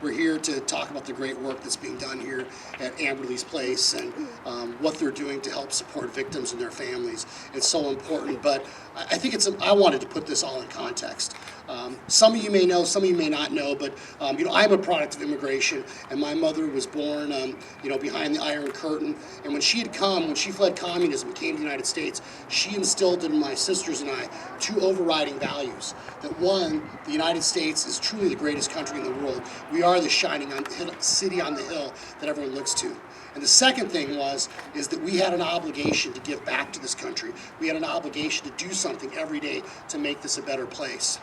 we're here to talk about the great work that's being done here at Amberley's Place and what they're doing to help support victims and their families. It's so important, but I think I wanted to put this all in context. Some of you may know, some of you may not know, but I'm a product of immigration, and my mother was born behind the Iron Curtain. And when she fled communism and came to the United States, she instilled in my sisters and I two overriding values. That one, the United States is truly the greatest country in the world. We are the shining city on the hill that everyone looks to. And the second thing is that we had an obligation to give back to this country. We had an obligation to do something every day to make this a better place.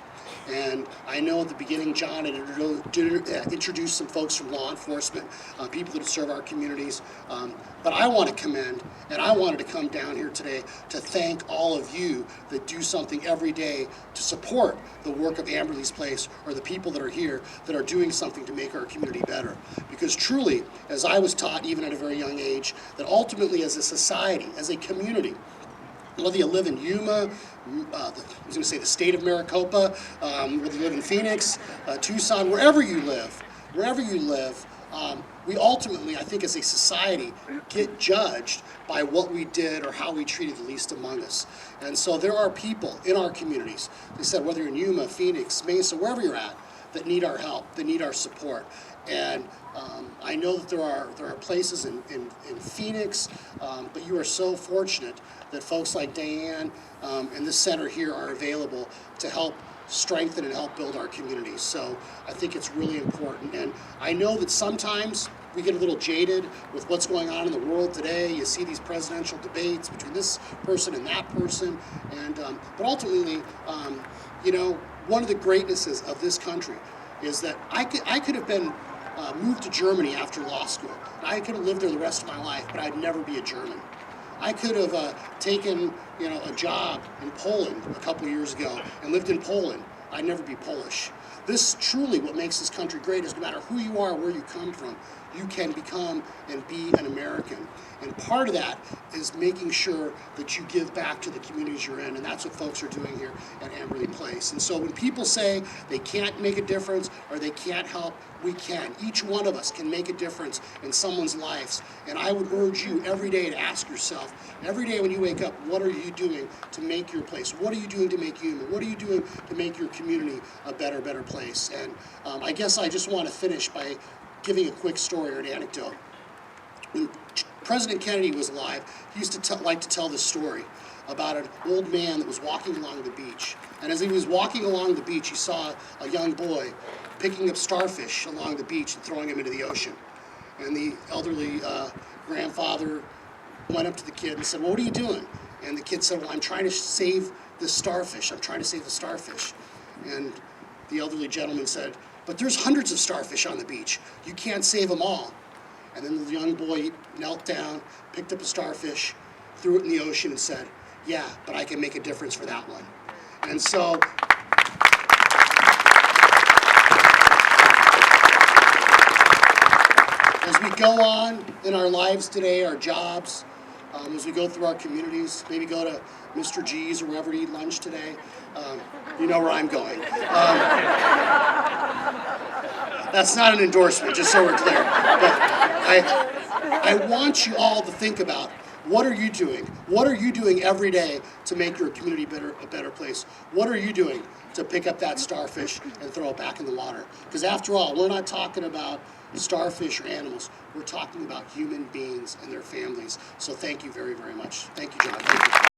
And I know at the beginning, John had introduced some folks from law enforcement, people that serve our communities. But I want to commend, and I wanted to come down here today to thank all of you that do something every day to support the work of Amberley's Place, or the people that are here that are doing something to make our community better. Because truly, as I was taught even at a very young age, that ultimately as a society, as a community, whether you live in Yuma, I was going to say the state of Maricopa, whether you live in Phoenix, Tucson, wherever you live, we ultimately, I think as a society, get judged by what we did or how we treated the least among us. And so there are people in our communities, they said, whether you're in Yuma, Phoenix, Mesa, wherever you're at, that need our help, that need our support. And I know that there are places in Phoenix, but you are so fortunate that folks like Diane and this center here are available to help strengthen and help build our communities. So I think it's really important. And I know that sometimes we get a little jaded with what's going on in the world today. You see these presidential debates between this person and that person. And but ultimately, one of the greatnesses of this country is that I could have been moved to Germany after law school. I could have lived there the rest of my life, but I'd never be a German. I could have taken a job in Poland a couple years ago and lived in Poland. I'd never be Polish. This truly what makes this country great is no matter who you are, where you come from, you can become and be an American. And part of that is making sure that you give back to the communities you're in, and that's what folks are doing here at Amberley Place. And so when people say they can't make a difference or they can't help, we can. Each one of us can make a difference in someone's lives. And I would urge you every day to ask yourself, every day when you wake up, what are you doing to make your place? What are you doing to make Yuma? What are you doing to make your community a better place? And I guess I just want to finish by giving a quick story or an anecdote. When President Kennedy was alive, he used to like to tell this story about an old man that was walking along the beach. And as he was walking along the beach, he saw a young boy picking up starfish along the beach and throwing them into the ocean. And the elderly grandfather went up to the kid and said, "Well, what are you doing?" And the kid said, "Well, I'm trying to save the starfish. I'm trying to save the starfish." And the elderly gentleman said, "But there's hundreds of starfish on the beach. You can't save them all." And then the young boy knelt down, picked up a starfish, threw it in the ocean and said, "Yeah, but I can make a difference for that one." And so, as we go on in our lives today, our jobs, as we go through our communities, maybe go to Mr. G's or wherever to eat lunch today, you know where I'm going. That's not an endorsement, just so we're clear. But I want you all to think about, what are you doing? What are you doing every day to make your community a better place? What are you doing to pick up that starfish and throw it back in the water? Because after all, we're not talking about starfish or animals. We're talking about human beings and their families. So thank you very, very much. Thank you, John. Thank you.